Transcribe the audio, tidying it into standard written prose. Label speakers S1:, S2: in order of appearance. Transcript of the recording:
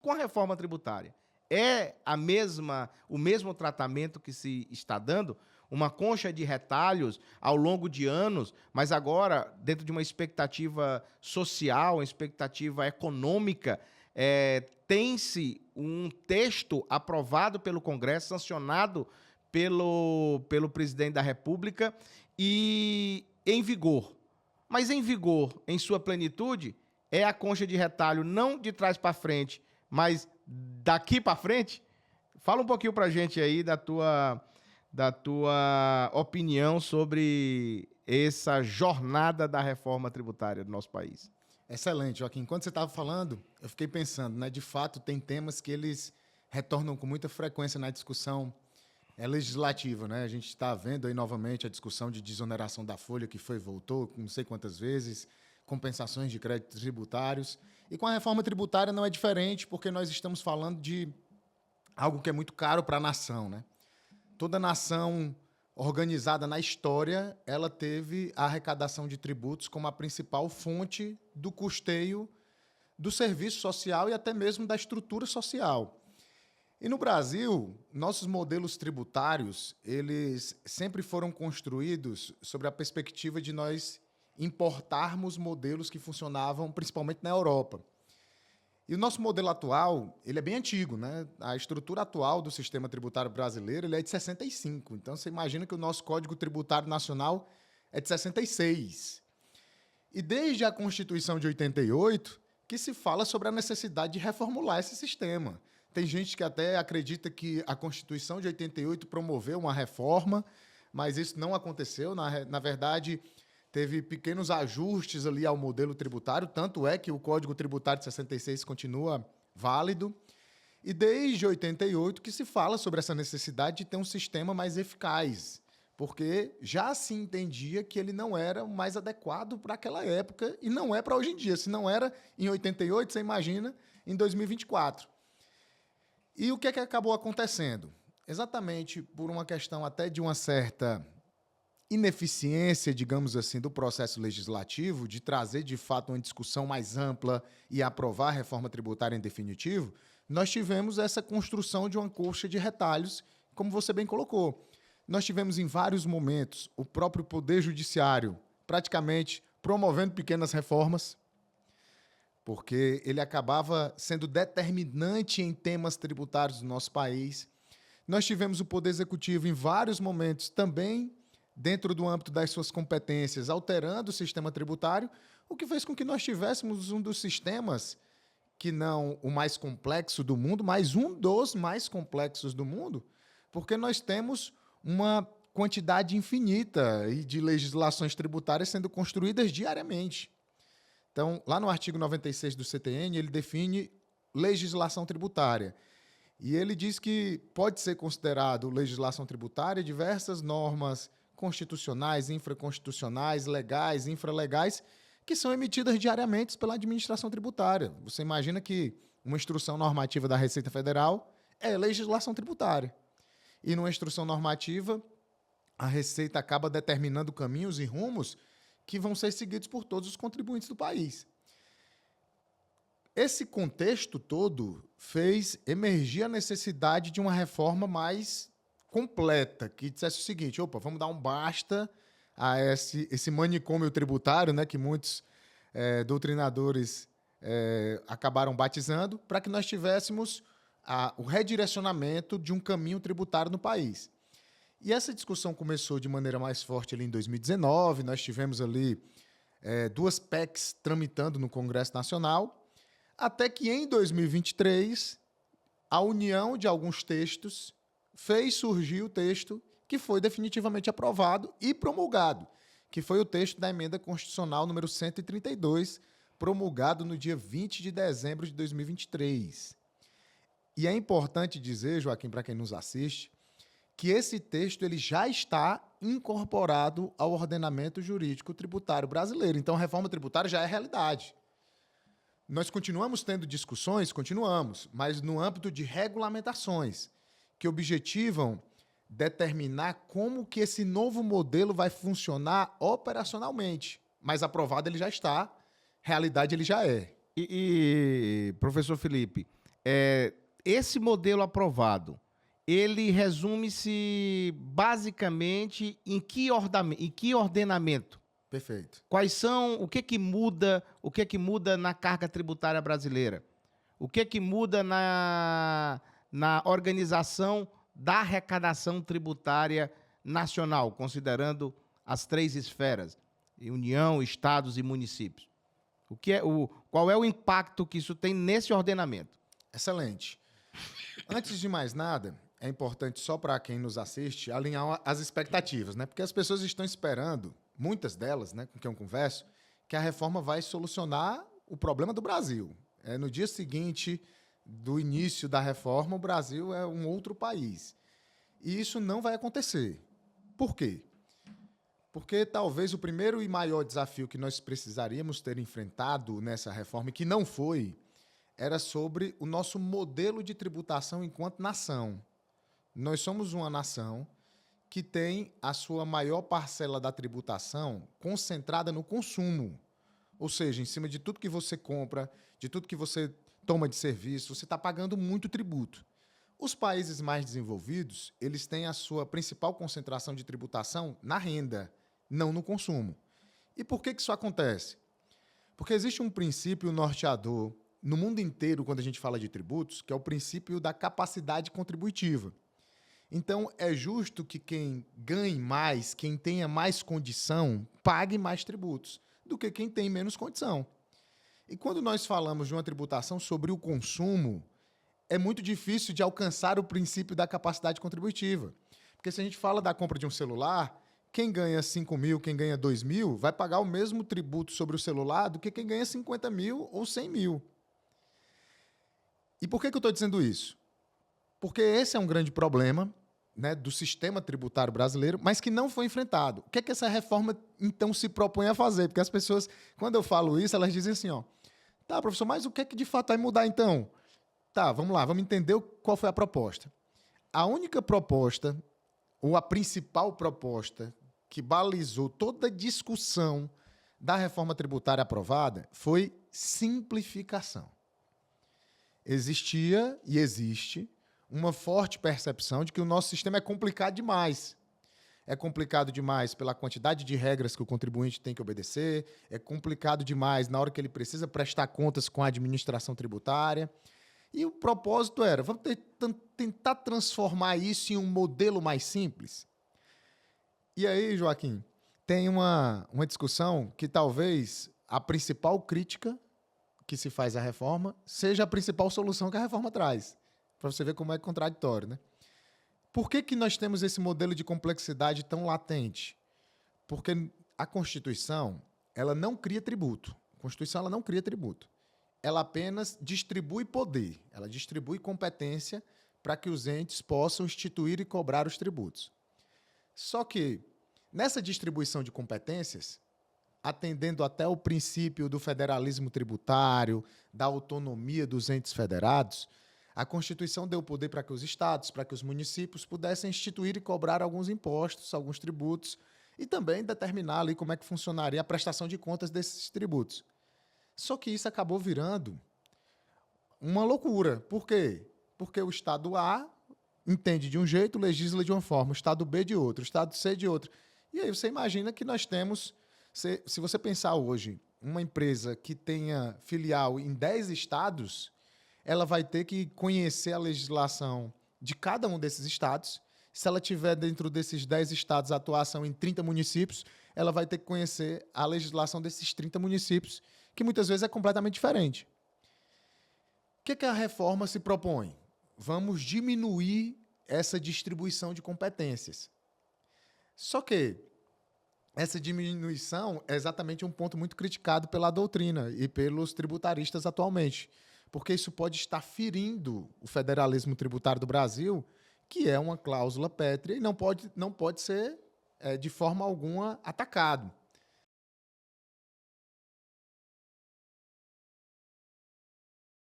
S1: Com a reforma tributária, é o mesmo tratamento que se está dando, uma concha de retalhos ao longo de anos, mas agora, dentro de uma expectativa social, uma expectativa econômica, tem-se um texto aprovado pelo Congresso, sancionado pelo presidente da República e em vigor. Mas em vigor, em sua plenitude, é a concha de retalho não de trás para frente, mas daqui para frente. Fala um pouquinho para a gente aí da tua opinião sobre essa jornada da reforma tributária do nosso país.
S2: Excelente, Joaquim. Enquanto você estava falando, eu fiquei pensando, né? De fato, tem temas que eles retornam com muita frequência na discussão legislativa, né? A gente está vendo aí novamente a discussão de desoneração da folha, que foi e voltou, não sei quantas vezes, compensações de créditos tributários. E com a reforma tributária não é diferente, porque nós estamos falando de algo que é muito caro para a nação, né? Toda nação organizada na história, ela teve a arrecadação de tributos como a principal fonte do custeio do serviço social e até mesmo da estrutura social. E no Brasil, nossos modelos tributários, eles sempre foram construídos sobre a perspectiva de nós importarmos modelos que funcionavam principalmente na Europa. E o nosso modelo atual, ele é bem antigo, né? A estrutura atual do sistema tributário brasileiro, ele é de 65. Então, você imagina que o nosso Código Tributário Nacional é de 66. E desde a Constituição de 88, que se fala sobre a necessidade de reformular esse sistema. Tem gente que até acredita que a Constituição de 88 promoveu uma reforma, mas isso não aconteceu. Na verdade, teve pequenos ajustes ali ao modelo tributário, tanto é que o Código Tributário de 66 continua válido. E desde 88 que se fala sobre essa necessidade de ter um sistema mais eficaz, porque já se entendia que ele não era o mais adequado para aquela época e não é para hoje em dia. Se não era em 88, você imagina em 2024. E o que é que acabou acontecendo? Exatamente por uma questão até de uma certa ineficiência, digamos assim, do processo legislativo, de trazer, de fato, uma discussão mais ampla e aprovar a reforma tributária em definitivo, nós tivemos essa construção de uma coxa de retalhos, como você bem colocou. Nós tivemos, em vários momentos, o próprio Poder Judiciário praticamente promovendo pequenas reformas, porque ele acabava sendo determinante em temas tributários do nosso país. Nós tivemos o Poder Executivo, em vários momentos, também dentro do âmbito das suas competências, alterando o sistema tributário, o que fez com que nós tivéssemos um dos sistemas, que não o mais complexo do mundo, mas um dos mais complexos do mundo, porque nós temos uma quantidade infinita de legislações tributárias sendo construídas diariamente. Então, lá no artigo 96 do CTN, ele define legislação tributária. E ele diz que pode ser considerado legislação tributária diversas normas constitucionais, infraconstitucionais, legais, infralegais, que são emitidas diariamente pela administração tributária. Você imagina que uma instrução normativa da Receita Federal é legislação tributária. E numa instrução normativa, a Receita acaba determinando caminhos e rumos que vão ser seguidos por todos os contribuintes do país. Esse contexto todo fez emergir a necessidade de uma reforma mais completa, que dissesse o seguinte: opa, vamos dar um basta a esse manicômio tributário, né, que muitos doutrinadores acabaram batizando, para que nós tivéssemos o redirecionamento de um caminho tributário no país. E essa discussão começou de maneira mais forte ali em 2019, nós tivemos ali duas PECs tramitando no Congresso Nacional, até que em 2023, a união de alguns textos fez surgir o texto que foi definitivamente aprovado e promulgado, que foi o texto da Emenda Constitucional número 132, promulgado no dia 20 de dezembro de 2023. E é importante dizer, Joaquim, para quem nos assiste, que esse texto ele já está incorporado ao ordenamento jurídico tributário brasileiro. Então, a reforma tributária já é realidade. Nós continuamos tendo discussões, continuamos, mas no âmbito de regulamentações, que objetivam determinar como que esse novo modelo vai funcionar operacionalmente. Mas aprovado ele já está, realidade ele já é.
S1: Professor Felipe, Esse modelo aprovado, ele resume-se basicamente em que ordenamento?
S2: Perfeito.
S1: Quais são, o que muda na carga tributária brasileira? O que muda na organização da arrecadação tributária nacional, considerando as 3 esferas, União, estados e municípios? Qual é o impacto que isso tem nesse ordenamento?
S2: Excelente. Antes de mais nada, é importante só para quem nos assiste alinhar as expectativas, né? Porque as pessoas estão esperando, muitas delas, né, com quem eu converso, que a reforma vai solucionar o problema do Brasil. No dia seguinte do início da reforma, o Brasil é um outro país. E isso não vai acontecer. Por quê? Porque talvez o primeiro e maior desafio que nós precisaríamos ter enfrentado nessa reforma, e que não foi, era sobre o nosso modelo de tributação enquanto nação. Nós somos uma nação que tem a sua maior parcela da tributação concentrada no consumo. Ou seja, em cima de tudo que você compra, de tudo que você toma de serviço, você está pagando muito tributo. Os países mais desenvolvidos, eles têm a sua principal concentração de tributação na renda, não no consumo. E por que isso acontece? Porque existe um princípio norteador no mundo inteiro, quando a gente fala de tributos, que é o princípio da capacidade contributiva. Então, é justo que quem ganhe mais, quem tenha mais condição, pague mais tributos do que quem tem menos condição. E quando nós falamos de uma tributação sobre o consumo, é muito difícil de alcançar o princípio da capacidade contributiva. Porque se a gente fala da compra de um celular, quem ganha 5 mil, quem ganha 2 mil, vai pagar o mesmo tributo sobre o celular do que quem ganha 50 mil ou 100 mil. E por que eu estou dizendo isso? Porque esse é um grande problema, né, do sistema tributário brasileiro, mas que não foi enfrentado. O que é que essa reforma, então, se propõe a fazer? Porque as pessoas, quando eu falo isso, elas dizem assim, ó, tá, professor, mas o que é que de fato vai mudar, então? Tá, vamos lá, vamos entender qual foi a proposta. A única proposta, ou a principal proposta, que balizou toda a discussão da reforma tributária aprovada foi simplificação. Existia e existe uma forte percepção de que o nosso sistema é complicado demais. É complicado demais pela quantidade de regras que o contribuinte tem que obedecer, é complicado demais na hora que ele precisa prestar contas com a administração tributária. E o propósito era, vamos tentar transformar isso em um modelo mais simples? E aí, Joaquim, tem uma discussão que talvez a principal crítica que se faz à reforma seja a principal solução que a reforma traz. Para você ver como é contraditório, né? Por que nós temos esse modelo de complexidade tão latente? Porque a Constituição, ela não cria tributo. A Constituição, ela não cria tributo. Ela apenas distribui poder, ela distribui competência para que os entes possam instituir e cobrar os tributos. Só que, nessa distribuição de competências, atendendo até o princípio do federalismo tributário, da autonomia dos entes federados, a Constituição deu poder para que os estados, para que os municípios pudessem instituir e cobrar alguns impostos, alguns tributos, e também determinar ali como é que funcionaria a prestação de contas desses tributos. Só que isso acabou virando uma loucura. Por quê? Porque o Estado A entende de um jeito, legisla de uma forma, o Estado B de outro, o Estado C de outro. E aí você imagina que nós temos, se você pensar hoje, uma empresa que tenha filial em 10 estados, ela vai ter que conhecer a legislação de cada um desses estados. Se ela tiver dentro desses 10 estados a atuação em 30 municípios, ela vai ter que conhecer a legislação desses 30 municípios, que muitas vezes é completamente diferente. O que a reforma se propõe? Vamos diminuir essa distribuição de competências. Só que essa diminuição é exatamente um ponto muito criticado pela doutrina e pelos tributaristas atualmente, porque isso pode estar ferindo o federalismo tributário do Brasil, que é uma cláusula pétrea e não pode ser, de forma alguma, atacado.